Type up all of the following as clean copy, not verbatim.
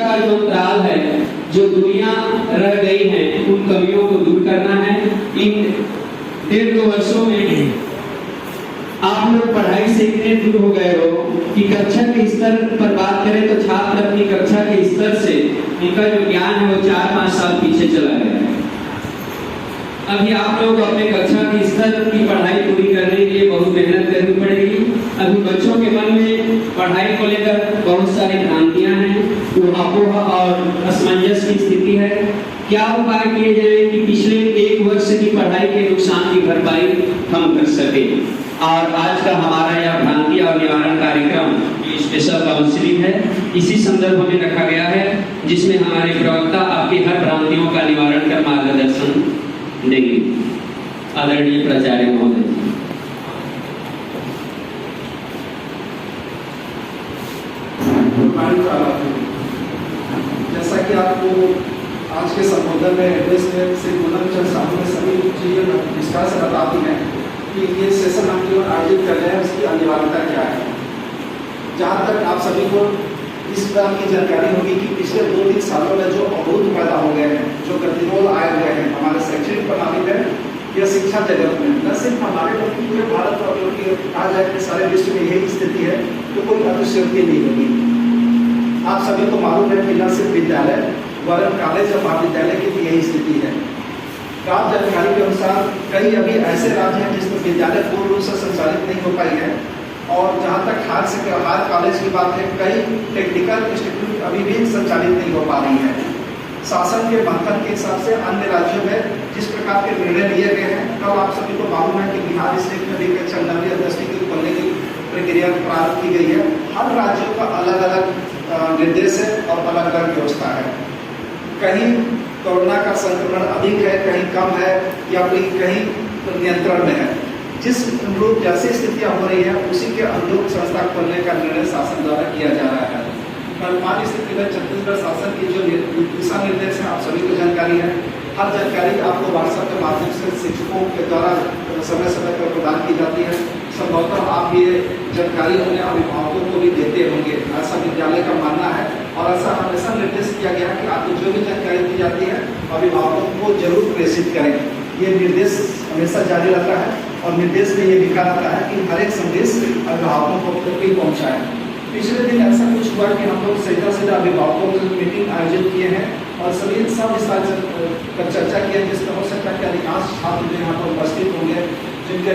का जो अंतराल है, जो दुनिया रह गई है, उन कमियों को दूर करना है। इन 1.5-2 वर्षों में आप लोग पढ़ाई से इतने दूर हो गए हो कि कक्षा के स्तर पर बात करें तो छात्र अपनी कक्षा के स्तर से उनका जो ज्ञान है वो 4-5 साल पीछे चला गया है। अभी आप लोग अपने कक्षा के स्तर की पढ़ाई पूरी करने के लिए बहुत मेहनत करनी पड़ेगी। अभी बच्चों के मन में पढ़ाई को लेकर बहुत सारी भ्रांतियां हैं, अपोह और असमंजस की स्थिति है। क्या उपाय किए जाए कि पिछले 1 वर्ष की पढ़ाई के नुकसान की भरपाई हम कर सके। और आज का हमारा यह भ्रांति और निवारण कार्यक्रम स्पेशल काउंसलिंग है, इसी संदर्भ में रखा गया है, जिसमें हमारे प्रवक्ता आपकी हर भ्रांतियों का निवारण कर मार्गदर्शन देंगे। आदरणीय प्राचार्य महोदय। जैसा कि आपको आज के संबोधन में एड्रेस में से पूनमचंद साहब ने सभी चीजें विस्तार से बता दी हैं कि ये सेशन हम जो आयोजित कर रहे हैं उसकी अनिवार्यता क्या है। जहाँ तक आप सभी को इस बात की जानकारी होगी कि पिछले 2-3 सालों में जो अवरोध पैदा हो गए हैं, जो गतिरोध आए हुए हैं हमारे शैक्षणिक प्रणाली में या शिक्षा जगत में, न सिर्फ हमारे बल्कि पूरे भारत और कहा जाए कि सारे विश्व में यही स्थिति है, तो कोई अतिशयोक्ति नहीं होगी। आप सभी को मालूम है कि न सिर्फ विद्यालय वरन कॉलेज और महाविद्यालय की भी यही स्थिति है। प्राप्त जानकारी के अनुसार कई अभी ऐसे राज्य हैं जिसमें विद्यालय पूर्ण रूप से संचालित नहीं हो पाई है, और जहाँ तक हायर कॉलेज की बात है, कई टेक्निकल इंस्टीट्यूट अभी भी संचालित नहीं हो पा रही है। शासन के मंथन के हिसाब से अन्य राज्यों में जिस प्रकार के निर्णय लिए गए हैं, तब आप सभी को मालूम है कि बिहार स्टेट में भी कक्षा 9वीं और 10वीं की खोलने की प्रक्रिया प्रारंभ की गई है। हर राज्यों का अलग अलग निर्देश है और अलग अलग व्यवस्था है। कहीं कोरोना का संक्रमण अधिक है, कहीं कम है, या कहीं नियंत्रण में है। जिस अनुरूप जैसी स्थितियाँ हो रही है उसी के अनुरूप संस्था खोलने का निर्णय शासन द्वारा किया जा रहा है। वर्तमान स्थिति में छत्तीसगढ़ शासन की जो दिशा निर्देश है आप सभी को जानकारी है। हर जानकारी आपको व्हाट्सएप के माध्यम से शिक्षकों के द्वारा समय समय पर प्रदान की जाती है। संभवतः आप ये जानकारी अपने अभिभावकों को भी देते होंगे, ऐसा विद्यालय का मानना है। और ऐसा हमेशा निर्देश किया गया है कि आपको जो भी जानकारी दी जाती है अभिभावकों को जरूर प्रेषित करें। ये निर्देश हमेशा जारी रहता है और निर्देश में ये लिखा रहता है कि हर एक संदेश अभिभावकों को पहुँचाएं। पिछले दिन ऐसा कुछ हुआ कि हम लोग सीधा अभिभावकों की मीटिंग आयोजित किए हैं और सभी सब विस्तार पर चर्चा की है, जिसमें हो सकता है कि अधिकांश छात्र जो यहाँ पर उपस्थित होंगे, जिनके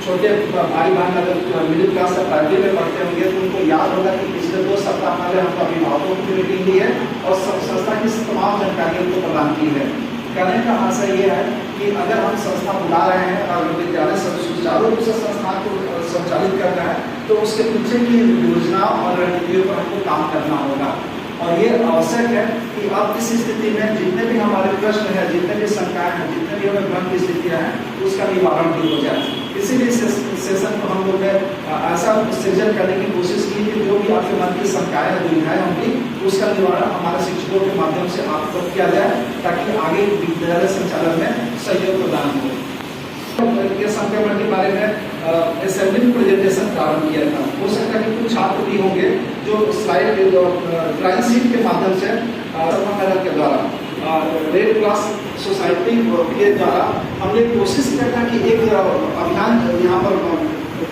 छोटे भाई बहन अगर मिडिल क्लास या प्राइमरी में पढ़ते होंगे तो उनको याद होगा कि पिछले 2 सप्ताह पहले हमको अभिभावकों की मीटिंग ली है और संस्था की तमाम जानकारी उनको प्रदान की है। कहने का आशय ये है कि अगर हम संस्था बुला रहे हैं और विद्यालय सुचारू रूप से संस्था को संचालित करना है तो उसके पीछे की योजना और रणनीतियों पर हमको काम करना होगा। और ये आवश्यक है कि अब इस स्थिति में जितने भी हमारे प्रश्न हैं, जितने भी शंकाएं हैं, जितने भी हमें भ्रम की स्थितियाँ हैं, उसका निवारण भी हो जाए। इसीलिए सेशन को हम लोग ने ऐसा सृजन करने की कोशिश की कि जो भी आपके मन की शंकाएं दुविधाएं होंगी उसका निवारण हमारे शिक्षकों के माध्यम से आपको किया जाए, ताकि आगे विद्यालय संचालन में सहयोग प्रदान हो। के संक्रमण के बारे में असेंबली में प्रेजेंटेशन प्रारंभ किया था। हो सकता है कि कुछ छात्र भी होंगे जो स्लाइड ड्राइंग शीट के माध्यम से के द्वारा रेड क्रॉस सोसाइटी के द्वारा हमने कोशिश किया था कि एक अभियान यहाँ पर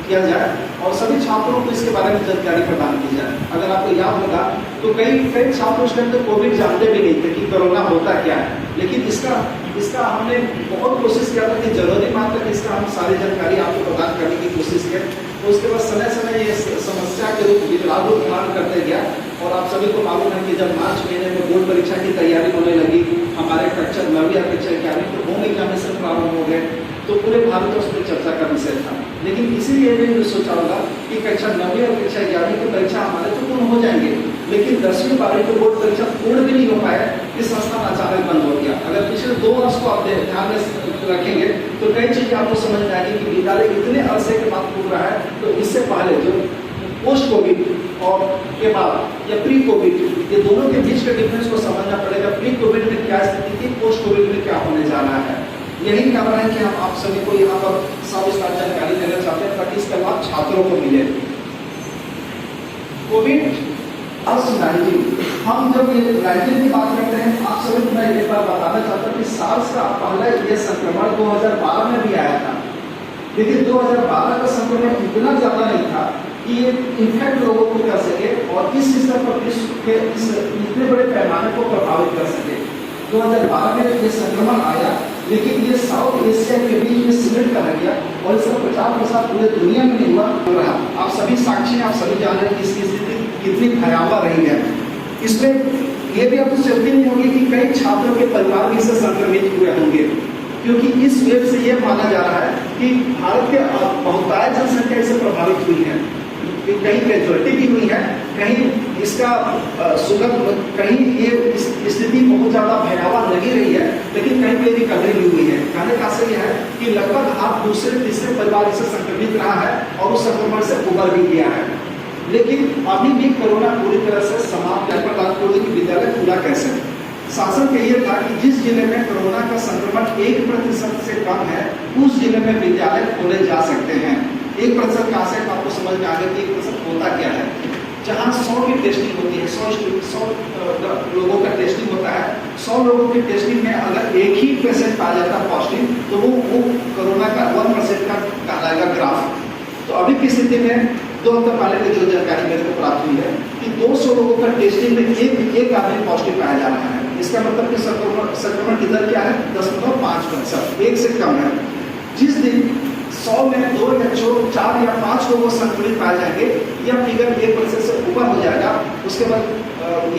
किया जाए और सभी छात्रों को इसके बारे में जानकारी प्रदान की जाए। अगर आपको याद होगा तो कई छात्रों के अंदर कोविड जानते भी नहीं थे कि कोरोना होता क्या है, लेकिन इसका हमने बहुत कोशिश किया था कि जरूरी मात्रा में इसका हम सारी जानकारी आपको प्रदान करने की कोशिश की। तो उसके बाद समय समय ये समस्या के रूप विकराल रूप धारण करते गया। और आप सभी को मालूम है कि जब मार्च महीने में बोर्ड परीक्षा की तैयारी होने लगी, हमारे कक्षा 9वीं और कक्षा 11वीं तो होम एग्जामिनेशन प्रारंभ हो गए, तो पूरे भारत उस पर चर्चा का विषय था। लेकिन इसीलिए मैंने सोचा होगा कि कक्षा 9वीं और कक्षा 11वीं की परीक्षा हमारे तो पूर्ण हो जाएंगे, लेकिन 10वीं 12वीं की बोर्ड परीक्षा पूर्ण भी नहीं हो पाया। इस संस्थान अचानक बंद हो गया। अगर पिछले 2 वर्ष को आप ध्यान में रखेंगे तो कई चीजें आपको समझ में आएगी कि विद्यालय इतने अरसे के बाद खुल रहा है। तो इससे पहले जो पोस्ट कोविड और के बाद या प्री कोविड, ये दोनों के बीच के डिफरेंस को समझना पड़ेगा। प्री कोविड में क्या स्थिति थी, पोस्ट कोविड में क्या होने जा रहा है। यही कारण है कि हम आप सभी को यहाँ पर सविस्तार जानकारी देना चाहते हैं ताकि इसका लाभ छात्रों को मिले। कोविड 19 हम जब ये 19 की बात करते हैं, आप सभी को मैं एक बार बताना चाहता हूँ कि सार्स का पहला ये संक्रमण 2012 में भी आया था, लेकिन 2012 का संक्रमण इतना ज़्यादा नहीं था कि ये इन्फेक्ट लोगों को कर सके और इस स्तर पर विश्व के इस इतने बड़े पैमाने को प्रभावित कर सके। 2012 में ये संक्रमण आया, लेकिन ये साउथ एशिया के बीच में सिमट कर रह गया और इसका प्रचार प्रसार पूरे दुनिया में नहीं हुआ रहा। आप सभी साक्षी हैं, आप सभी जान रहे हैं कि इसकी स्थिति कितनी भयावह रही है। इसमें ये भी आपको चलती नहीं होगी कि कई छात्रों के परिवार भी इससे संक्रमित हुए होंगे, क्योंकि इस वेव से ये माना जा रहा है कि भारत के बहुतायत जनसंख्या इससे प्रभावित हुई है। कहीं कैजुअलिटी भी हुई है, कहीं इसका कहीं ये स्थिति बहुत ज़्यादा भयावह लगी रही है, लेकिन कहीं पे रिकवरी भी हुई है। कहने का असर यह है कि लगभग आप दूसरे तीसरे परिवार इससे संक्रमित रहा है और उस संक्रमण से उबर भी गया है। लेकिन अभी भी कोरोना पूरी तरह से समाप्त नहीं पता कि विद्यालय पूरा कैसे। शासन का ये था कि जिस जिले में कोरोना का संक्रमण 1% से कम है, उस जिले में विद्यालय खोले जा सकते हैं। 1% का आशय आपको समझ में आ गया कि 1% होता क्या है। जहाँ 100 की टेस्टिंग होती है, 100 लोगों का टेस्टिंग होता है, 100 लोगों की टेस्टिंग में अगर एक ही पेशेंट आ जाता है पॉजिटिव, तो वो कोरोना का 1% का कहलाएगा ग्राफ। तो अभी की स्थिति में 2 हफ्ते पहले की जो जानकारी मेरे को प्राप्त हुई है कि 200 लोगों का टेस्टिंग में एक आदमी पॉजिटिव पाया जा रहा है। इसका मतलब कि संक्रमण की दर क्या है? 10.5%, 1 से कम है। जिस दिन 100 में 2 या 4 या 5 लोगों संक्रमित पाए जाएंगे, यह फिगर 1% से ऊपर हो जाएगा। उसके बाद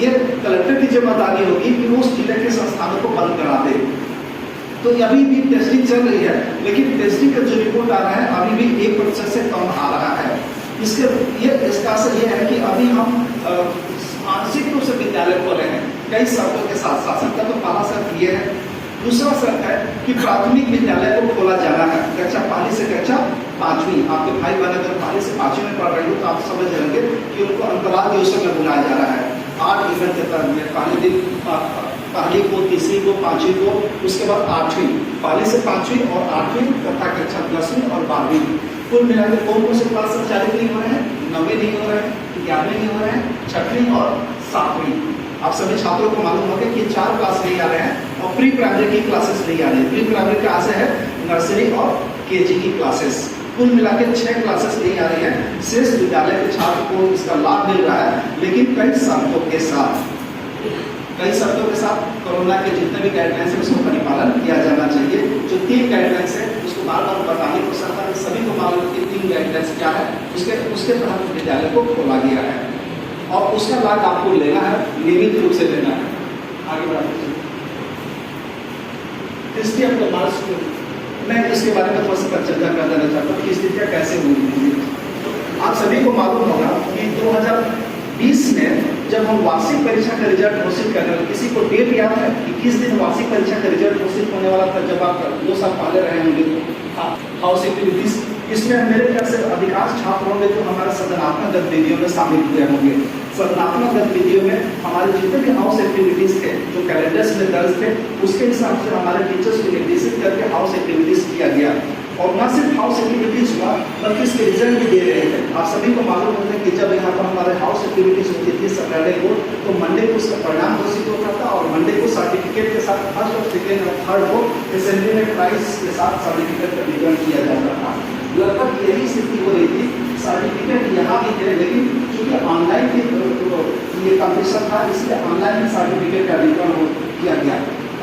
ये कलेक्टर की जिम्मेदारी होगी कि वो उस जिले के संस्थानों को बंद करा दे। तो अभी भी टेस्टिंग चल रही है, लेकिन टेस्टिंग का जो रिपोर्ट आ रहा है अभी भी 1% से कम आ रहा है। इसका असर यह है कि अभी हम आंशिक रूप से विद्यालय खोले हैं कई शर्तों के साथ। शासन का तो पहला शर्त ये है। दूसरा शर्त है कि प्राथमिक विद्यालय को खोला जाना है, कक्षा 1 से कक्षा 5वीं। आपके भाई बहन अगर 1 से 5वीं में पढ़ रहे हो तो आप समझ जाएंगे कि उनको अंतराल दिवसों में बुलाया जा रहा है। 8 इवेंट के तहत में पहले दिन 1ली को, 3री को, 5वीं को, उसके बाद 8वीं, 1 से 5वीं और 8वीं तथा कक्षा 10वीं और 12वीं। कुल मिलाकर कौन से क्लास संचालित नहीं हो रहे हैं? 9वीं नहीं हो रहे हैं, 11वीं नहीं हो रहे हैं, 6वीं और 7वीं। आप सभी छात्रों को मालूम होगा कि 4 क्लास नहीं आ रहे हैं और प्री प्राइमरी की क्लासेस नहीं आ रही है। प्री प्राइमरी का आशय है नर्सरी और केजी की क्लासेस। कुल मिलाकर 6 क्लासेस नहीं आ रही है। शेष विद्यालय के छात्र को इसका लाभ मिल रहा है, लेकिन कई शर्तों के साथ कोरोना के जितने भी गाइडलाइंस है उसको परिपालन किया जाना चाहिए। जो 3 गाइडलाइंस है उसको बार बार बताने को सरकार सभी को मालूम है कि 3 गाइडलाइंस क्या है। उसके तहत विद्यालय को खोला गया है और उसका लाभ आपको लेना है, नियमित रूप से लेना है। आगे बढ़ाते हिस्ट्री ऑफ द मार्च, मैं इसके बारे में थोड़ा सा चर्चा कर देना चाहता हूँ कि स्थितियाँ कैसे हुई थी। आप सभी को मालूम होगा कि 2020 में जब हम वार्षिक परीक्षा का रिजल्ट घोषित करने वाले, किसी को डेट याद है कि किस दिन वार्षिक परीक्षा का रिजल्ट घोषित होने वाला था? जब आप 2 साल पहले रहे होंगे तो हाउस एक्टिविटीज, इसमें मेरे ख्याल से अधिकांश छात्र होंगे जो हमारे सृजनात्मक गतिविधियों में शामिल हुए होंगे। सृजनात्मक गतिविधियों में हमारे जितने भी हाउस एक्टिविटीज थे जो कैलेंडर्स में दर्ज थे, उसके हिसाब से हमारे टीचर्स को निर्देशित करके हाउस एक्टिविटीज किया गया। और न सिर्फ हाउस एक्टिविटीज हुआ बल्कि इसके रिजल्ट भी दे रहे थे। आप सभी को मालूम होता है कि जब यहाँ पर हमारे हाउस एक्टिविटीज होती थी सैटरडे को, तो मंडे को उसका परिणाम घोषित होता था और मंडे को सर्टिफिकेट के साथ फर्स्ट और सेकेंड और थर्ड को असेंबली में प्राइज के साथ सर्टिफिकेट का वितरण किया जाता था। लगभग यही स्थिति हो रही थी। सर्टिफिकेट यहाँ भी थे, लेकिन चूंकि ऑनलाइन ये कॉम्पिटिशन था, इसलिए ऑनलाइन सर्टिफिकेट का वितरण किया गया।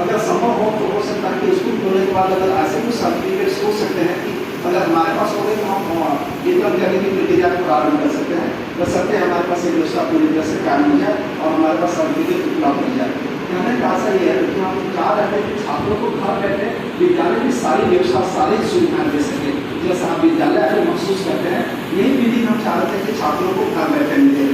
अगर संभव हो तो हो सकता है कि स्कूल खोलने के बाद अगर ऐसे कुछ सर्टिफिकेट सोच सकते हैं कि अगर हमारे पास हो गए तो हम वितरण करने की प्रक्रिया को प्रारंभ कर सकते हैं। बशर्ते हमारे पास एक व्यवस्था पूरी तरह से कायम हो जाए और हमारे पास सर्टिफिकेट उपलब्ध हो जाए। कहने का आशा ये है कि हम चाह रहे हैं कि छात्रों को घर बैठे विद्यालय की सारी व्यवस्था, सारी सुविधाएं दे सके। जैसा हम विद्यालय में महसूस करते हैं, यही विधि हम चाह रहे थे कि छात्रों को घर बैठे मिले।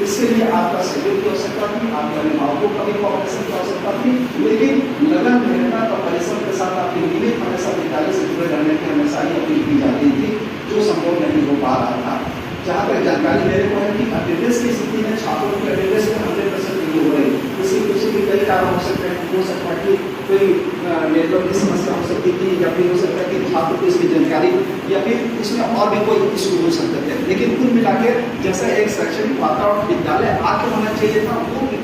इसके लिए आपका सहयोग की आवश्यकता थी, आपके अभिभावकों का भी कोऑपरेशन की आवश्यकता थी, लेकिन लगन, मेहनत और परिश्रम के साथ आपके नियमित हमेशा विद्यालय से जुड़े रहने की हमेशा ही अपील की जाती थी, जो संभव नहीं हो पा रहा था। जहाँ तक जानकारी मेरे को है कि अटेंडेंस की स्थिति में छात्रों की अटेंडेंस में 100% नहीं हो रही। इसके पीछे भी कई कारण हो सकते हैं। हो सकता है कि कोई नेटवर्क की समस्या हो सकती थी, या फिर हो सकता है कि छात्र को इसकी जानकारी, या फिर इसमें और भी कोई इशू हो सकते थे। लेकिन कुल मिला के जैसा एक शैक्षणिक वातावरण विद्यालय आके होना चाहिए था,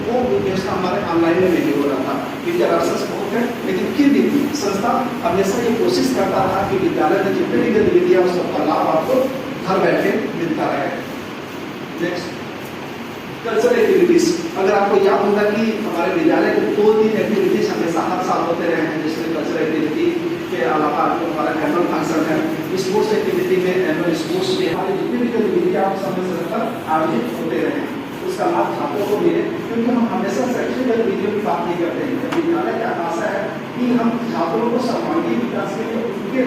वो व्यवस्था हमारे ऑनलाइन में नहीं हो रहा था। विद्यार्थी बहुत है, लेकिन फिर भी संस्था हमेशा ये कोशिश करता रहा कि विद्यालय में जितने भी गतिविधियाँ उस सबका लाभ आपको घर बैठे मिलता रहे। Next, cultural activities. अगर आपको याद होगा कि हमारे विद्यालय में 2-3 एक्टिविटीज हमेशा हर साल होते रहे हैं, जिसमें कल्चरल एक्टिविटी के अलावा हमारा एनुअल फंक्शन है, स्पोर्ट्स एक्टिविटी में एनुअल स्पोर्ट्स में हमारे जितनी भी गतिविधियाँ समय समय पर आयोजित होते रहे, उसका लाभ छात्रों को मिले। क्योंकि हम हमेशा शैक्षणिक गतिविधियों की बात नहीं करते हैं। विद्यालय का आशा है कि हम छात्रों को सर्वांगीण विकास के लिए उनके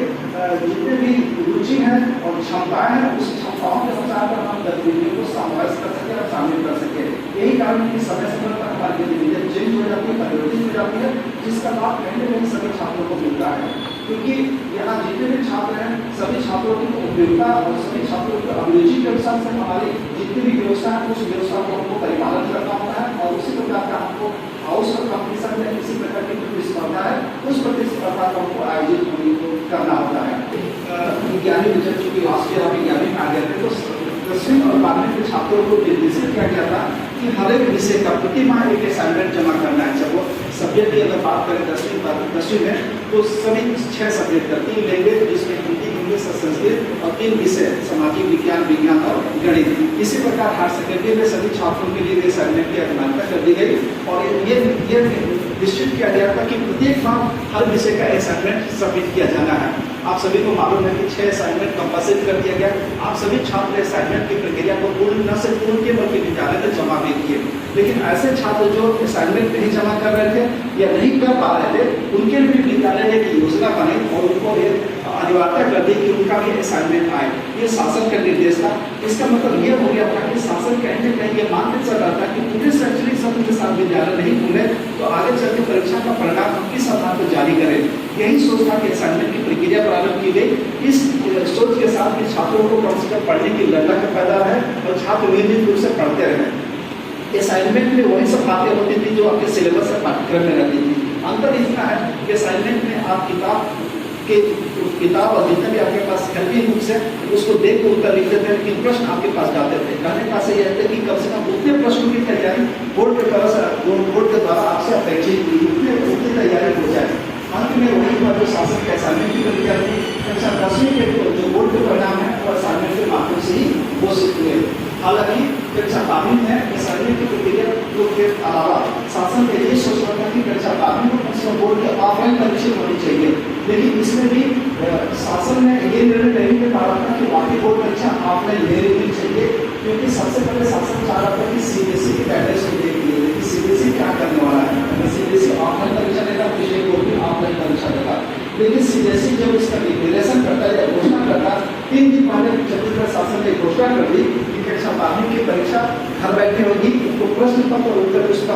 जितने भी रुचि है और क्षमताएं हैं, उस क्षमताओं के अनुसार हम गतिविधियों को समावेश कर सके और शामिल कर सके। यही कारण कि समय समय पर हमारी गतिविधियाँ चेंज हो जाती है, परिवर्तित हो जाती है, जिसका लाभ कहीं न कहीं सभी छात्रों को मिलता है। क्योंकि यहाँ जितने भी छात्र हैं, सभी छात्रों की उपयोगिता और सभी छात्रों की अभिरुचि के अनुसार से हमारी जितनी भी व्यवस्था है, उस व्यवस्था को हमको परिपालन करना होता है। और उसी प्रकार का हमको हाउस ऑफ कॉम्पिटिशन में किसी प्रकार की प्रतिस्पर्धा है, उस प्रतिस्पर्धा को हमको आयोजित करना होता है। विज्ञानी विषय चूंकि लास्ट ईयर विज्ञानी में आ गए थे, तो 10वीं और 12वीं के छात्रों को निर्देशित किया गया था कि हर एक विषय का प्रति माह एक असाइनमेंट जमा करना है। जब वो सब्जेक्ट की अगर बात करें 10वीं में, तो सभी 6 सब्जेक्ट का 3 लैंग्वेज, जिसमें हिंदी, इंग्लिश और संस्कृत, और 3 विषय सामाजिक विज्ञान, विज्ञान और गणित। इसी प्रकार हायर सेकेंडरी में सभी छात्रों के लिए असाइनमेंट की अवमानना कर दी गई और ये निश्चित किया गया था कि प्रत्येक माह हर विषय का असाइनमेंट सबमिट किया जाना है। आप सभी को मालूम है कि 6 असाइनमेंट कंपलसरी कर दिया गया। आप सभी छात्र असाइनमेंट की प्रक्रिया को पूर्ण न सिर्फ पूर्ण किए बल्कि विद्यालय में जमा भी किए। लेकिन ऐसे छात्र जो असाइनमेंट नहीं जमा कर रहे थे या नहीं कर पा रहे थे, उनके लिए विद्यालय ने एक योजना बनाई और उनको अनिवार्यता कर दी कि उनका भी असाइनमेंट आए। ये शासन का निर्देश था। इसका मतलब ये हो गया था कि शासन कहीं न कहीं ये मान के चल रहा था कि पूरे शैक्षणिक सत्र के साथ विद्यालय नहीं खुले तो आगे चल के परीक्षा का परिणाम हम किस आधार पर जारी करें। यही सोच था कि असाइनमेंट की प्रक्रिया प्रारंभ की गई। इस सोच के साथ कि छात्रों को कम से कम पढ़ने की लगन पैदा है और छात्र नियमित रूप से पढ़ते रहे। असाइनमेंट में वही सब बातें होती थी जो आपके सिलेबस से पाठ्यक्रम में रहती थी। अंतर इतना है कि असाइनमेंट में आप किताब और जितने भी आपके पास हेल्पिंग बुक्स है उसको देख के उत्तर लिख देते हैं, लेकिन प्रश्न आपके पास जाते थे। कहने का से यह है कि कम से कम उतने प्रश्नों की तैयारी बोर्ड के द्वारा आपसे अपेक्षित उतनी तैयारी हो जाए। अंत में वही बात जो शासन के असाइनमेंट की प्रक्रिया थी, कक्षा 10वीं के जो बोर्ड के परिणाम है वो असाइनमेंट के माध्यम से ही घोषित हुए। हालांकि कक्षा 12वीं में असाइनमेंट की प्रक्रिया के अलावा शासन के लिए सोच रहा था कि कक्षा 12वीं में कक्षा बोर्ड के ऑफलाइन परीक्षा होनी चाहिए। लेकिन इसमें भी शासन ने ये निर्णय नहीं ले पा रहा था कि बाकी बोर्ड परीक्षा ऑफलाइन ले लेनी चाहिए, क्योंकि सबसे पहले शासन चाह रहा था कि सीबीएसई की गाइडेंस को देख लीजिए कि सीबीएसई क्या करने वाला है। सीबीएसई ऑफलाइन परीक्षा लेगा, विषय बोर्ड भी ऑफलाइन परीक्षा लेगा। लेकिन सीबीएसई जब इसका डिक्लेरेशन करता है या घोषणा करता है, 3 दिन पहले छत्तीसगढ़ शासन ने घोषणा कर दी कि कक्षा 12वीं की परीक्षा घर बैठे होगी, तो प्रश्न पत्र उत्तर उसका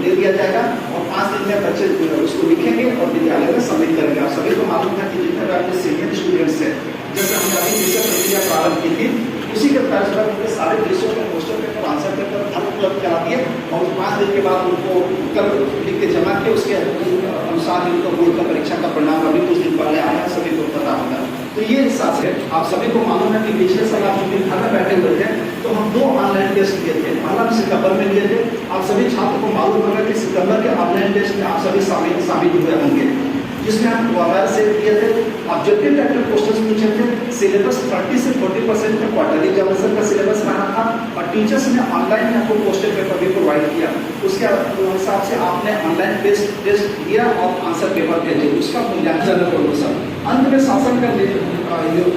दे दिया जाएगा और 5 दिन में बच्चे उसको लिखेंगे और विद्यालय में सबमिट करेंगे। आप सभी को मालूम है कि जितने भी आपके सीनियर स्टूडेंट्स हैं, जैसे हमने अभी विषय प्रक्रिया प्रारंभ की थी, उसी के तर्ज पर उनके सारे विषयों के क्वेश्चन पेपर आंसर पेपर हर उपलब्ध करा दिए और 5 दिन के बाद उनको उत्तर लिख के जमा किए। उसके अनुसार उनको बोर्ड का परीक्षा का परिणाम अभी कुछ दिन पहले आया, सभी को पता होगा। तो ये हिसाब से आप सभी को मालूम है कि पिछले साल आप दिन घर में बैठे हुए थे तो हम 2 ऑनलाइन टेस्ट किए थे। पहला सितंबर में लिए थे। आप सभी छात्र को मालूम होगा कि सितंबर के ऑनलाइन टेस्ट में आप सभी शामिल हुए होंगे, जिसमें हम मोबाइल से किए थे। ऑब्जेक्टिव टाइप के क्वेश्चन पूछे थे। सिलेबस 30 से 40% का क्वार्टरली एग्जामिनेशन का सिलेबस रहा था और टीचर्स ने ऑनलाइन आपको क्वेश्चन पेपर भी प्रोवाइड किया। उसके हिसाब से आपने ऑनलाइन टेस्ट दिया और आंसर पेपर भेजे, उसका मूल्यांकन करो। अंत में शासन का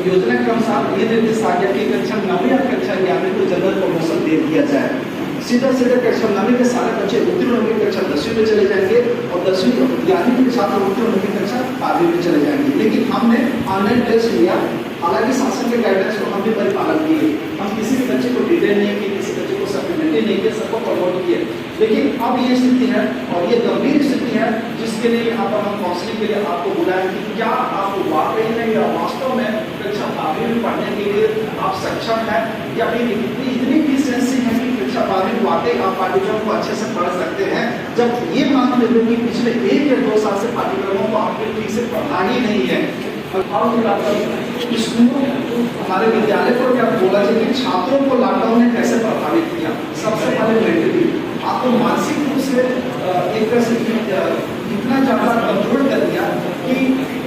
योजना के अनुसार ये निर्देश आ गया कि कक्षा 9वीं या कक्षा 11वीं को जनरल प्रमोशन दे दिया जाए। सीधा कक्षा 9वीं के सारे बच्चे उत्तीर्ण होकर कक्षा 10वीं में चले जाएंगे और 10वीं 11वीं के छात्र उत्तीर्ण होकर कक्षा 12वीं में चले जाएंगे। लेकिन हमने ऑनलाइन टेस्ट लिया, हालांकि शासन के गाइडेंस को हम भी परिपालन किए। हम किसी भी बच्चे को डिटेन नहीं किए, किसी बच्चे को सप्लीमेंट्री नहीं किए, सबको प्रमोट किए। लेकिन अब ये स्थिति है और ये गंभीर स्थिति है जिसके लिए यहाँ पर हम काउंसलिंग के लिए आपको बुलाएं कि क्या आप वाकई में या वास्तव में कक्षा 12वीं में पढ़ने के लिए आप सक्षम हैं या फिर इतनी डिफिशिएंसी है कि कक्षा 12वीं वाकई आप पाठ्यक्रम को अच्छे से पढ़ सकते हैं, जब ये मान ले लो कि पिछले 1 या 2 साल से पाठ्यक्रमों को आपने ठीक से पढ़ा ही नहीं है। स्कूलों हमारे विद्यालय को क्या बोला जाए कि छात्रों को लॉकडाउन ने कैसे प्रभावित किया। सबसे पहले मेंटली आपको मानसिक रूप से एक तरह से इतना ज़्यादा कंट्रोल कर दिया कि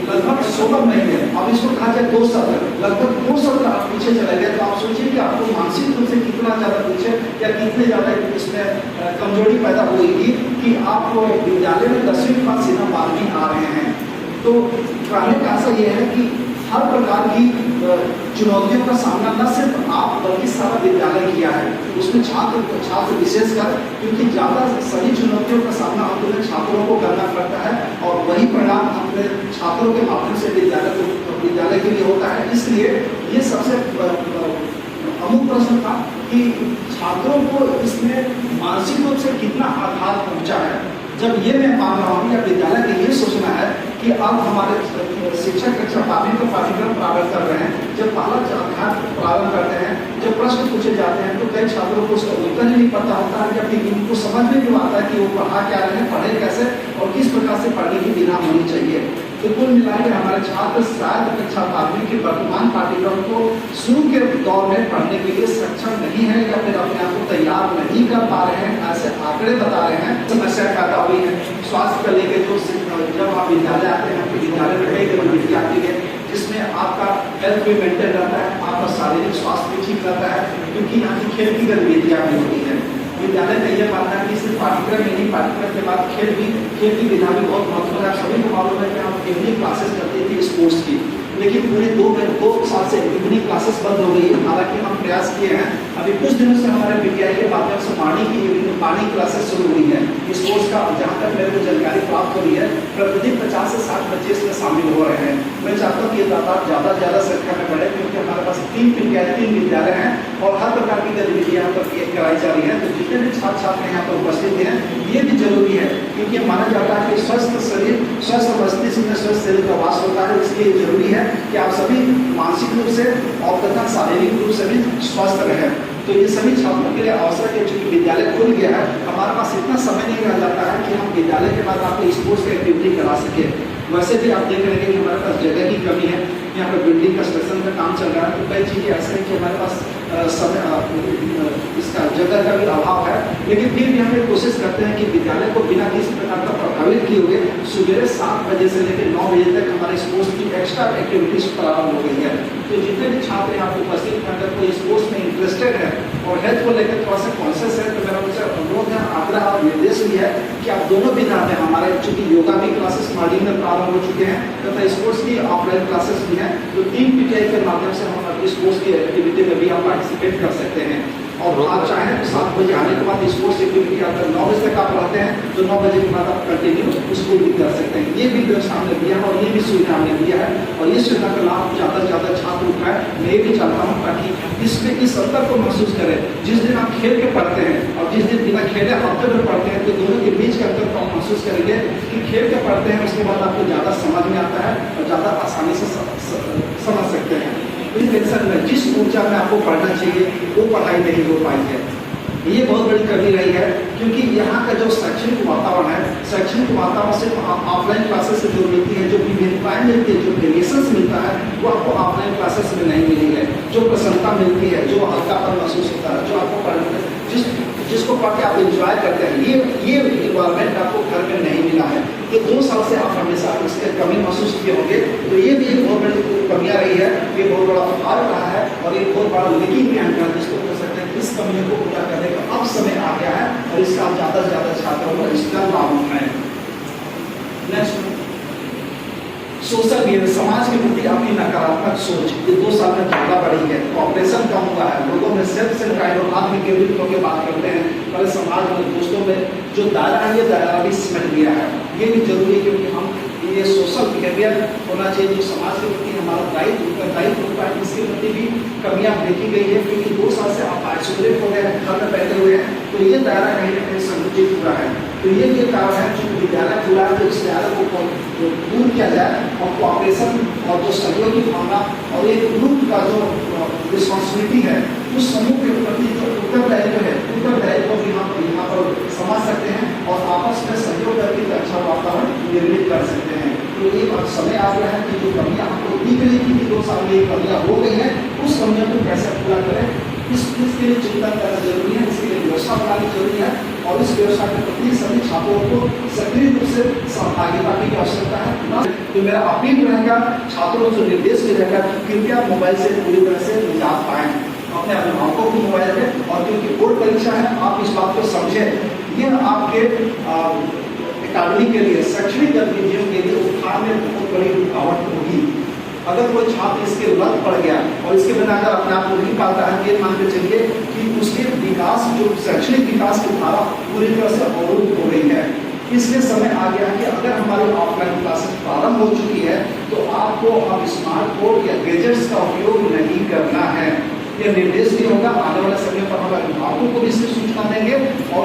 लगभग 16 महीने, अब इसको कहा जाए 2 साल, लगभग 2 साल आप पीछे चले गए। तो आप सोचिए कि आपको मानसिक रूप से कितना ज़्यादा पीछे या कितने ज़्यादा इसमें कमजोरी पैदा हुई कि आप विद्यालय में 10वीं क्लास सीधा 12वीं आ रहे हैं। तो कहने का आशा ये है कि हर प्रकार की चुनौतियों का सामना न सिर्फ आप बल्कि सारा विद्यालय किया है, उसमें छात्र विशेषकर, क्योंकि ज़्यादा सभी चुनौतियों का सामना अपने छात्रों को करना पड़ता है और वही परिणाम अपने छात्रों के माध्यम से विद्यालय के लिए होता है। इसलिए ये सबसे अमुक प्रश्न था कि छात्रों को इसमें मानसिक रूप से कितना आघात पहुंचा है। जब ये मैं मान रहा हूँ या विद्यालय को ये सोचना है कि अब हमारे शिक्षक कक्षा 12वीं का पाठ्यक्रम प्रारंभ कर रहे हैं, जब पहला अध्याय प्रारंभ करते हैं, जब प्रश्न पूछे जाते हैं तो कई छात्रों को उसका उत्तर ही नहीं पता होता है, जबकि उनको समझ में भी आता है कि वो पढ़ा क्या रहे हैं, पढ़े कैसे और किस प्रकार से पढ़ने की विधा होनी चाहिए। तो कुल मिलाकर हमारे छात्र शायद कक्षा 12वीं के वर्तमान पाठ्यक्रम को शुरू के दौर में पढ़ने के लिए सक्षम नहीं है या फिर अपने आप को तैयार नहीं कर पा रहे हैं, ऐसे आंकड़े बता रहे हैं। समस्या पैदा हुई है स्वास्थ्य को लेकर, जो जब आप विद्यालय आते हैं तो विद्यालय में कई गतिविधि आती है जिसमें आपका हेल्थ भी मेंटेन रहता है, आपका शारीरिक स्वास्थ्य भी ठीक रहता है, क्योंकि यहाँ की खेल की गतिविधियाँ भी होती है। विद्यालय का यह मानना है कि सिर्फ पाठ्यक्रम ही नहीं, पाठ्यक्रम के बाद खेल की विधा भी बहुत महत्वपूर्ण है। सभी को मालूम है कि हम इवनिंग क्लासेस करते थे स्पोर्ट्स की, लेकिन पूरे 2 साल से इवनिंग क्लासेस बंद हो गई है। हालांकि हम प्रयास किए हैं, अभी कुछ दिनों से हमारे पीटीआई के माध्यम से मॉर्निंग क्लासेस शुरू हुई है स्पोर्ट्स का। जहाँ तक मेरे को जानकारी प्राप्त हुई है, प्रतिदिन 50 से 60 बच्चे इसमें शामिल हो रहे हैं। मैं चाहता हूँ कि ये तादाद ज़्यादा से ज़्यादा संख्या में बढ़े, क्योंकि हमारे पास 3 विद्यालय हैं और हर प्रकार की गतिविधियाँ यहाँ पर कराई जा रही हैं। तो जितने भी छात्र छात्र यहाँ पर उपस्थित हैं, ये भी जरूरी है, क्योंकि माना जाता है कि स्वस्थ शरीर, स्वस्थ मस्तिष्क में स्वस्थ शरीर का वास होता है। इसलिए जरूरी है कि आप सभी मानसिक रूप से और तथा शारीरिक रूप से भी स्वस्थ रहें। तो ये सभी छात्रों के लिए अवसर है, चूंकि विद्यालय खुल गया है, हमारे पास इतना समय नहीं रह जाता है कि हम विद्यालय के बाद आपको स्पोर्ट्स की एक्टिविटी करा सके। वैसे भी आप देख रहे हैं कि हमारे पास जगह की कमी है, यहाँ पर बिल्डिंग कंस्ट्रक्शन का काम चल रहा है, तो कई चीज़ें ऐसे हैं कि हमारे पास इसका जगह का भी अभाव है। लेकिन फिर भी हम ये कोशिश करते हैं कि विद्यालय को बिना किसी प्रकार का प्रभावित किए हुए सुबह 7 बजे से लेकर 9 बजे तक हमारे स्पोर्ट्स की एक्स्ट्रा एक्टिविटीज प्रारंभ हो गई है। तो जितने भी छात्र यहाँ पर उपस्थित हैं, अगर कोई स्पोर्ट्स में इंटरेस्टेड है और हेल्थ को लेकर थोड़ा सा कॉन्शियस है, तो मेरा उनसे अनुरोध है, आग्रह और निर्देश भी है कि आप दोनों विधा में, हमारे चूँकि योगा भी क्लासेस मॉर्निंग में प्रारंभ हो चुके हैं तथा स्पोर्ट्स की ऑफलाइन क्लासेस भी हैं, तो 3 पीटीआई के माध्यम से हम अपनी स्पोर्ट्स की एक्टिविटी में भी आप पार्टिसिपेट कर सकते हैं। और आप चाहें तो 7 बजे आने के बाद स्पोर्ट्स एक्टिविटी अगर 9 बजे तक आप रहते हैं तो 9 बजे के बाद आप कंटिन्यू स्कूल भी कर सकते हैं। ये भी व्यवस्था हमने दिया है और ये भी सुविधा हमने दिया है और ये सुविधा का लाभ ज़्यादा से ज़्यादा छात्र उठाएं। मैं ये भी चाहता हूँ ताकि इसमें इस अंतर को महसूस करें। जिस दिन आप खेल के पढ़ते हैं और जिस दिन बिना खेले हफ्ते में पढ़ते हैं, तो दोनों के बीच का अंतर को आप महसूस करेंगे कि खेल के पढ़ते हैं उसके बाद आपको ज़्यादा समझ में आता है और ज़्यादा आसानी से समझ सकते हैं। इस टेंशन में जिस ऊर्जा में आपको पढ़ना चाहिए वो पढ़ाई नहीं हो पाई है, ये बहुत बड़ी कमी रही है। क्योंकि यहाँ का जो शैक्षणिक वातावरण है, शैक्षणिक वातावरण सिर्फ ऑफलाइन क्लासेस से जो मिलती है, जो विभिन्नताएं मिलती है, जो वेरिएशंस मिलता है, वो आपको ऑफलाइन क्लासेस में नहीं मिली है। जो प्रसन्नता मिलती है, जो हल्कापन महसूस होता है, जो आपको पढ़ने जिसको पढ़ के आप एंजॉय करते हैं, ये इन्वायरमेंट आपको घर में नहीं मिला है। ये 2 साल से आप हमेशा इसके कमी महसूस किए होंगे। तो ये भी एक बहुत बड़ी कमियाँ रही है, ये बहुत बड़ा फर्क रहा है और ये बहुत बड़ा लेकिन भी अंतर जिसको कह सकते हैं। इस कमियों को पूरा करने का अब समय आ गया है और इसका ज़्यादा से ज़्यादा छात्रों को इसका लाभ उठाएं। नेक्स्ट, सोशल बिहेवियर, समाज के प्रति आपकी नकारात्मक सोच ये 2 साल में ज़्यादा बढ़ी है। कॉपरेशन कम हुआ है, लोगों में सेल्फ सेंट्राइड और आत्म केंद्रित होकर बात करते हैं। पहले समाज में दोस्तों में जो दायरा है, ये दायरा भी सिमट गया है। ये भी जरूरी है क्योंकि हम ये सोशल बिहेवियर होना चाहिए जो समाज के प्रति हमारा दायित्व होता है, इसके प्रति भी कमियां देखी गई है। क्योंकि 2 साल से आप आइसोलेट हो गए हैं, घर में बैठे हुए हैं, तो ये दायरा कहीं ना कहीं संकुचित हुआ है। तो ये भी कारण है कि विद्यालय खुला है, तो इस दायरे को दूर किया जाए और कोऑपरेशन और जो सहयोग की भावना और एक ग्रुप का जो रिस्पॉन्सिबिलिटी है, उस समूह के प्रति जो उत्तरदायित्व है, उत्तरदायित्व को भी हम यहाँ पर समझ सकते हैं और आपस में सहयोग करके एक अच्छा वातावरण निर्मित कर सकते हैं। तो एक समय आ गया है कि जो कमियाँ हमको दिख रही थी कि 2 साल में ये कमियाँ हो गई है, उस कमियों को कैसे पूरा करें, इसके लिए चिंतन करना जरूरी है, इसके लिए व्यवस्था बनानी जरूरी है और इस व्यवस्था के प्रति सभी छात्रों को सक्रिय रूप से सहभागिता की आवश्यकता है। तो मेरा अपील रहेगा छात्रों से निर्देश भी रहेगा कि कृपया मोबाइल से पूरी तरह से निजात पाएं, अपने अभिभावकों को मोबाइल दें और क्योंकि बोर्ड परीक्षा है आप इस बात को समझें, यह आपके अकादमी के लिए शैक्षणिक गतिविधियों के लिए उत्थान में बहुत बड़ी रुकावट होगी। अगर कोई छात्र इसके लत पड़ गया और इसके बिना अगर अपने आप को नहीं पाता है, ये मान के चलिए कि उसके विकास जो शैक्षणिक विकास की धारा पूरी तरह से अवरुद्ध हो गई है। इसलिए समय आ गया है कि अगर हमारी ऑफलाइन क्लासेस प्रारंभ हो चुकी है तो आपको अब स्मार्टफोन या गैजेट्स का उपयोग नहीं करना है। यह निर्देश भी होगा, आने वाले समय पर हम अभिभावकों को भी इसकी सूचना देंगे और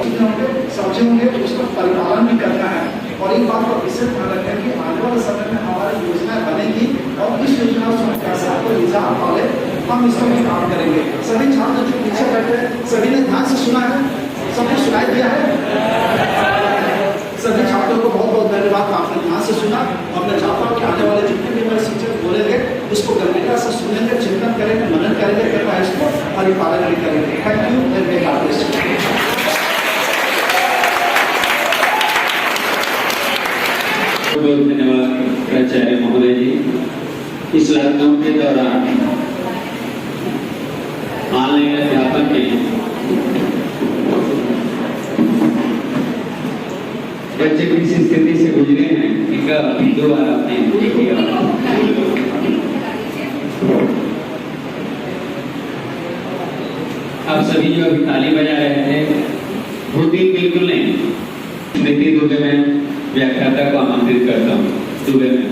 समझेंगे, उसका परिपालन भी करना है। और एक बात का विशेष ध्यान रखें कि आने वाले समय में हमारी योजनाएं बनेगी और इस योजना में कैसे आपको निजात पाले हम इस पर काम करेंगे। सभी छात्र जो पीछे बैठे हैं सभी ने ध्यान से सुना है, सबने सुनाई दिया है। सभी छात्रों को बहुत बहुत धन्यवाद, आपने ध्यान से सुना और मैं चाहता हूँ कि आने वाले जितने भी हमारे शिक्षक बोलेंगे उसको गंभीरता से सुनेंगे, चिंतन करेंगे, मनन करेंगे, कृपया इसको परिपालन भी करेंगे। Thank you and may God bless you. बहुत धन्यवाद प्राचार्य महोदय जी। इस लॉकडाउन के दौरान ऑनलाइन अध्यापन में बच्चे को इस स्थिति से गुजरे हैं, इनका दो बार आपने किया। आप सभी जो अभी ताली बजा रहे थे वो दिन बिल्कुल नहीं। स्मृति दुबे में व्याख्याता को आमंत्रित करता हूँ। दुबे में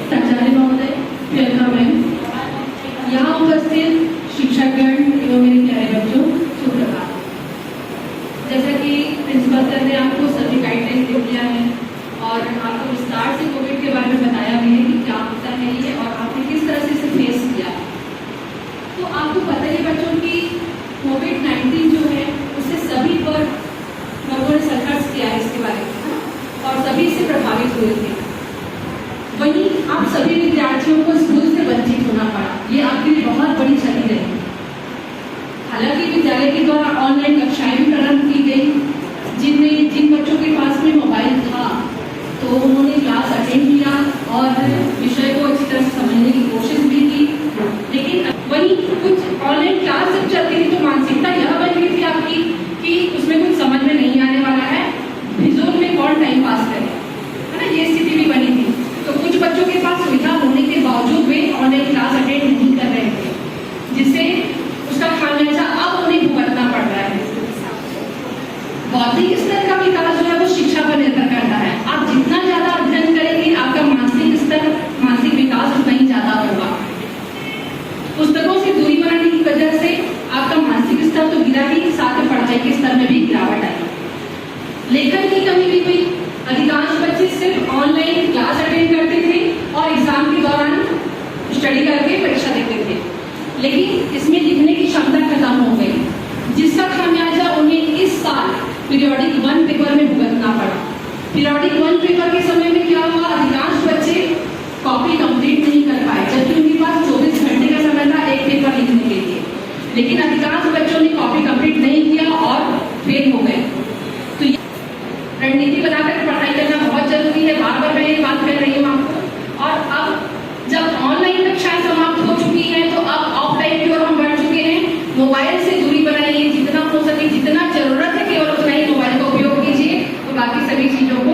प्राचार्य महोदय, वेलकम है। यहाँ उपस्थित शिक्षकगण एवं मेरे प्यारे बच्चों, सुप्रभात। जैसा कि प्रिंसिपल सर ने आपको सभी गाइडलाइन दे दिया है और आपको विस्तार से कोविड के बारे में बताया भी है कि क्या होता है ये और आपने किस तरह से इसे फेस किया। तो आपको पता है बच्चों की कोविड-19 जो है उससे सभी पर लोगों ने संघर्ष किया है इसके बारे में और सभी इससे प्रभावित हुए थे। वहीं आप सभी विद्यार्थियों को स्कूल से वंचित होना पड़ा, ये आपके लिए बहुत बड़ी क्षति रही। हालांकि विद्यालय के द्वारा ऑनलाइन कक्षाएं भी प्रारंभ की गई, जिन बच्चों के पास में मोबाइल था तो उन्होंने क्लास अटेंड किया और विषय को अच्छी तरह से समझने की कोशिश भी की। लेकिन वहीं कुछ ऑनलाइन क्लास जब चलती थी तो मानसिकता यह बन गई थी आपकी कि उसमें कुछ समझ में नहीं आने वाला है, फिजूल में कौन टाइम पास करे, है ना, ये स्थिति भी बनी थी। तो कुछ बच्चों के पास सुविधा होने के बावजूद वे ऑनलाइन क्लास अटेंड नहीं कर रहे थे, जिससे उसका खामियाजा अब उन्हें भुगतना पड़ रहा है। बौद्धिक स्तर का विकास जो है वो शिक्षा पर निर्भर करता है। आप जितना ज्यादा अध्ययन करेंगे आपका मानसिक स्तर, मानसिक विकास उतना ही ज्यादा होगा। पुस्तकों से दूरी बनाने की वजह से आपका मानसिक स्तर तो गिरा ही, साथ में पढ़ाई के स्तर में भी गिरावट आई। लेखन की कमी भी हुई। अधिकांश बच्चे सिर्फ ऑनलाइन क्लास अटेंड करते थे और एग्जाम के दौरान स्टडी करके परीक्षा देते थे, लेकिन इसमें लिखने की क्षमता खत्म हो गई, जिसका खामियाजा उन्हें इस साल पीरियोडिक 1 पेपर में भुगतना पड़ा। पीरियोडिक 1 पेपर के समय में क्या हुआ, अधिकांश बच्चे कॉपी कंप्लीट नहीं कर पाए, जबकि उनके पास 24 घंटे का समय था एक पेपर लिखने के लिए। लेकिन अधिकांश बच्चों ने कॉपी कंप्लीट नहीं किया और फेल हो गए। तो रणनीति बनाकर पढ़ाई करना बहुत जरूरी है, बार बार मैं ये बात कर रही हूँ आपको। और अब जब ऑनलाइन कक्षाएं समाप्त हो चुकी हैं तो अब ऑफलाइन की ओर हम बढ़ चुके हैं। मोबाइल से दूरी बनाइए, जितना हो सके, जितना जरूरत है केवल उतना ही मोबाइल का उपयोग कीजिए। तो बाकी सभी चीजों को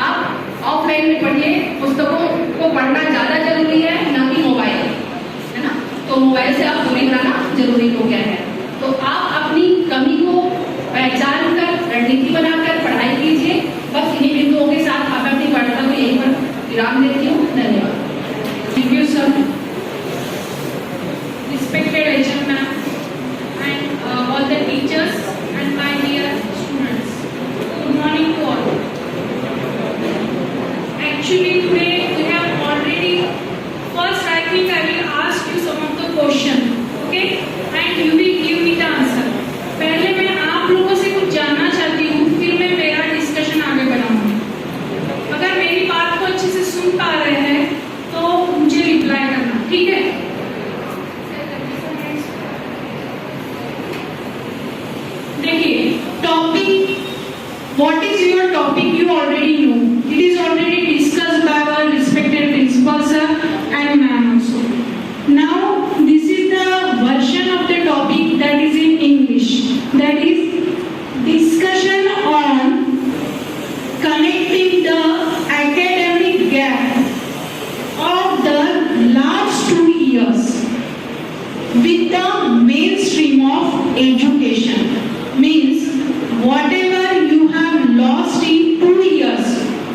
आप ऑफलाइन में पढ़िए। पुस्तकों को पढ़ना ज्यादा जरूरी है, ना कि मोबाइल, है ना। तो मोबाइल से आप दूरी बनाना जरूरी हो गया है। topic you already know. It is already discussed by our respected principal sir and ma'am also. Now, this is the version of the topic that is in English. That is discussion on connecting the academic gap of the last 2 years with the mainstream of education. Means whatever you have lost in 2 years,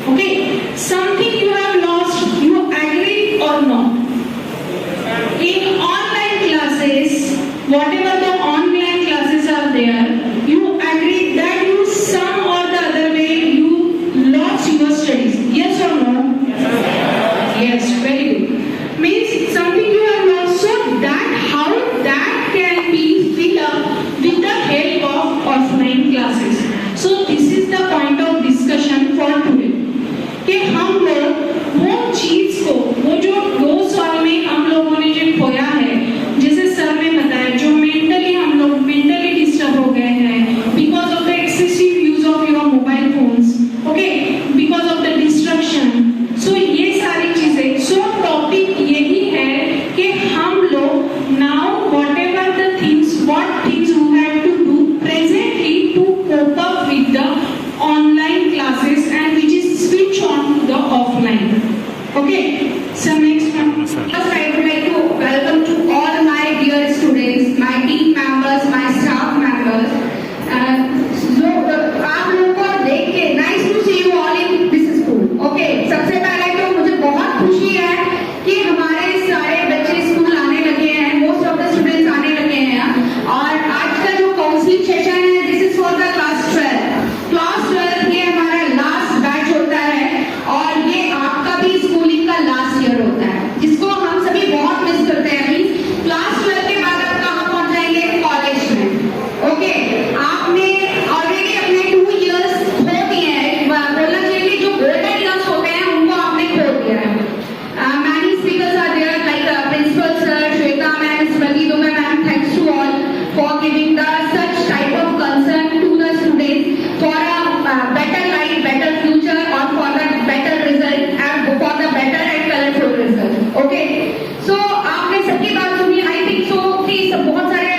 okay, something you have lost, you agree or not? In online classes, whatever the online classes are there, you agree that you some or the other way you lost your studies. Yes or no? Yes, very good. Means something you have lost, so that how that can be filled up with the help of offline classes. So this is the point of discussion for today. कि हम लोग वो चीज को, वो जो 2 साल में हम लोगों ने जो खोया है, जैसे सर ने बताया, जो मेंटली हम लोग मेंटली डिस्टर्ब हो गए हैं because of the excessive use of your mobile phones, okay, because of the distraction. So ये सारी चीजें, सो टॉपिक यही है कि हम लोग now whatever the things, which things we have to do presently to cope up with the online classes and which is switch on to the offline. Okay, so next one. First, I would like to welcome to all my dear students, my team members, my staff members. So, आप लोगों को देख के nice to see you all in this school. Okay, सबसे पहले तो मुझे बहुत खुशी है कि हमारे सारे बच्चे स्कूल आने लगे हैं, most of the students आने लगे हैं. और आज का जो काउंसलिंग सेशन है, this is for the class 12. Class 12 ये हमारा लास्ट बैच होता है और ये आपका भी स्कूलिंग का लास्ट ईयर होता है, जिसको हम सभी बहुत मिस करते हैं. मींस क्लास 12 के बाद आप कहाँ पहुंच जाएंगे? कॉलेज में. ओके, आपने ऑलरेडी अपने 2 इयर्स खो दिए हैं. बोलना चाहिए कि जो गोल्डन इयर्स होते हैं उनको आपने खो दिया है. Many speakers are there like principal sir, Shweta ma'am, Smriti Dubey ma'am. Thanks to all for giving the such type of concern to the students for a better life, better future, or for the better result and for the better and colorful result. Okay, so आपने सबकी बात सुनी. I think so कि सब बहुत सारे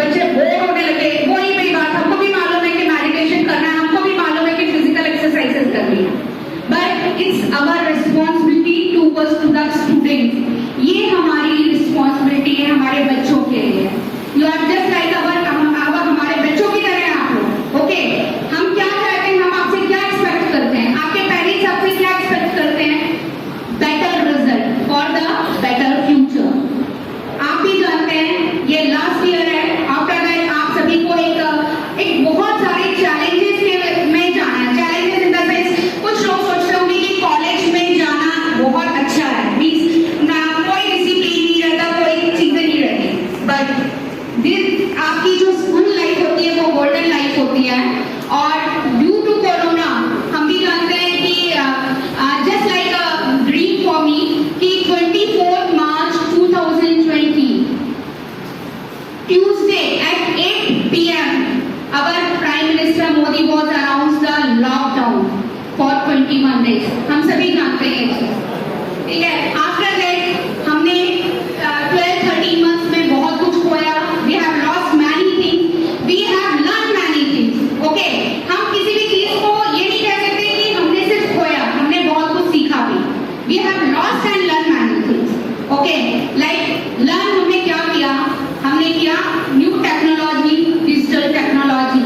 बच्चे bore होने लगे. वही मेरी बात, हमको भी मालूम है कि मेडिटेशन करना है, हमको भी मालूम है कि फिजिकल एक्सरसाइजेस करनी है, but it's our responsibility towards the students. ये हमारी रिस्पॉन्सिबिलिटी है हमारे बच्चों के लिए. You are just like हमारे बच्चों की तरह आप लोग. ओके, हम क्या चाहते हैं, हम आपसे क्या एक्सपेक्ट करते हैं, आपके पेरेंट्स आपसे क्या एक्सपेक्ट करते हैं? Better result for the better future. आप भी जानते हैं ये लास्ट ईयर है. आफ्टर दैट आप सभी को एक बहुत सारे चैलेंजेस में जाना है. चैलेंजेस इन द सेंस, कुछ लोग सोचते होंगे कि कॉलेज में जाना बहुत अच्छा है, मींस ना कोई डिसिप्लिन नहीं रहता, कोई चीजें नहीं रहती. बट आपकी जो स्कूल लाइफ होती है वो गोल्डन लाइफ होती है. और ड्यू टू कोरोना हम भी जानते हैं कि just like a dream for me कि 24 मार्च 2020 Tuesday at 8 PM our Prime Minister Modi was announced the lockdown for 21 days. हम सभी जानते हैं ये चीज, ठीक है. आफ्टर दैट हमने 12-13 months में बहुत कुछ खोया. We have lost many things. We have learned many things. Okay, हम किसी भी चीज को ये नहीं कह सकते कि हमने सिर्फ खोया, हमने बहुत कुछ सीखा भी. We have lost and learned many things. Okay, like learn हमने क्या किया? हमने किया new technology, digital technology.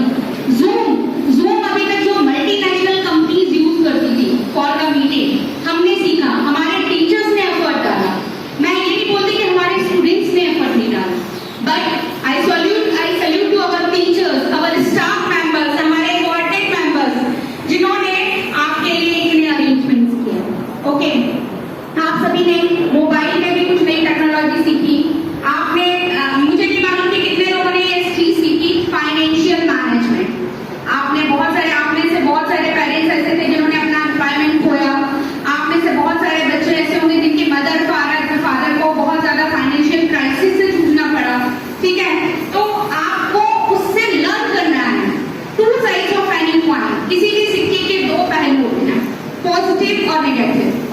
Zoom अभी तक जो मल्टीनेशनल कंपनीज यूज करती थी फॉर द मीटिंग, हमने सीखा. हमारे टीचर्स ने एफर्ट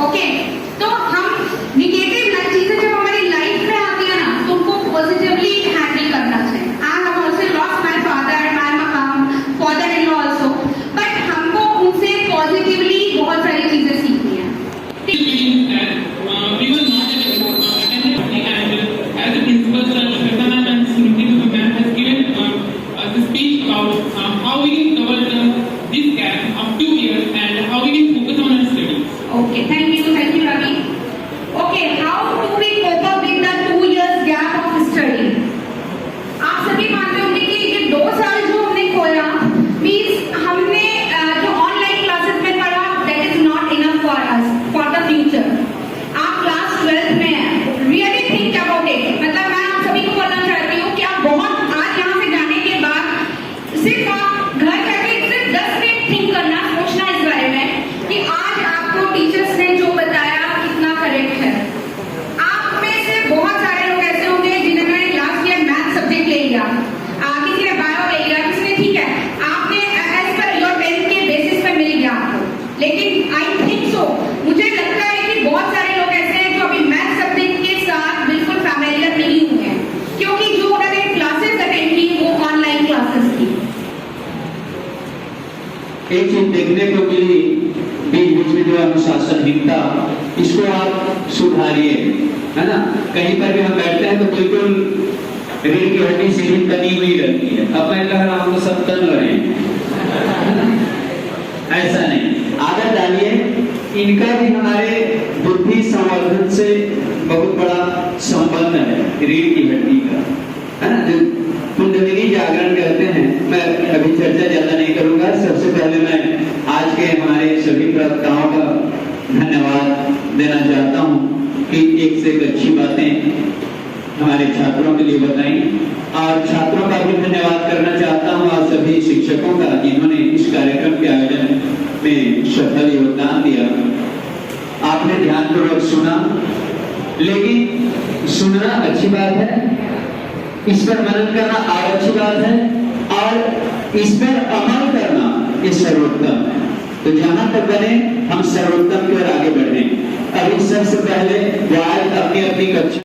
ओके, तो हम निगेटिव चीजें जब हमारी लाइफ में आती है ना, तो उनको पॉजिटिवली हैंडल करना चाहिए। I have also lost my father, my father in law also, but हमको उनसे पॉजिटिवली बहुत सारी चीजें सीखनी है। We were not attended, and as a principal, Sir Shweta ma'am and Smriti Dubey ma'am has given the speech about how we can cover this gap of 2 years and how we can focus on our studies. Okay, thank you, Ravi. Okay, how do we cope up with the 2 years gap of study? आप सभी मानते होंगे कि ये 2 साल जो हमने खोया, means हमने जो ऑनलाइन क्लासेस में पढ़ा, that is not enough for us for the future. आप क्लास 12th में हैं, really think about it. मतलब मैं आप सभी को बोलना चाहती हूँ कि आप बहुत आज यहाँ से जाने के बाद सिर्फ आप घर जाके सिर्फ 10 मिनट थिंक करना, सोचना इस बारे में कि आज आपको टीचर्स ने जो बताया कितना करेक्ट है। आप में से बहुत सारे लोग ऐसे होंगे जिन्होंने लास्ट ईयर मैथ सब्जेक्ट ले लिया, किसी ने बायो ले लिया, किसी ने ठीक है, आपने एज पर योर 10th के बेसिस पे मिल गया आपको, लेकिन आई थिंक सो, मुझे लगता है कि बहुत सारे लोग ऐसे हैं जो अभी मैथ सब्जेक्ट के साथ बिल्कुल फैमिलियर नहीं हुए हैं, क्योंकि जो उन्होंने क्लासेस अटेंड की वो ऑनलाइन क्लासेस की। एक चीज देखने को मिली, बीच में जो अनुशासनहीनता, इसको आप सुधारिए, है ना। कहीं पर भी हम बैठते हैं तो बिल्कुल रीढ़ की हड्डी सीधी तनी हुई रहती है, अब मैं कह रहा हूं तो सब तन रहे हैं, ऐसा नहीं, आदत डालिए। इनका भी हमारे बुद्धि संवर्धन से बहुत बड़ा संबंध है, रीढ़ की हड्डी का, है ना। जो कुंडलिनी जागरण कहते हैं, मैं अभी चर्चा ज्यादा नहीं करूंगा। सबसे पहले मैं आज के हमारे सभी प्रवक्ताओं का धन्यवाद देना चाहता हूं कि एक से एक अच्छी बातें हमारे छात्रों के लिए बताई, और छात्रों का भी धन्यवाद करना चाहता हूं और सभी शिक्षकों का जिन्होंने इस कार्यक्रम के आयोजन में सफल योगदान दिया। आपने ध्यानपूर्वक सुना, लेकिन सुनना अच्छी बात है, इस पर मनन करना और अच्छी बात है, और इस पर अमल करना ये सर्वोत्तम है। तो जहां तक बने हम सर्वोत्तम की ओर आगे बढ़े। अभी सबसे पहले वो आज अपनी अपनी कक्षा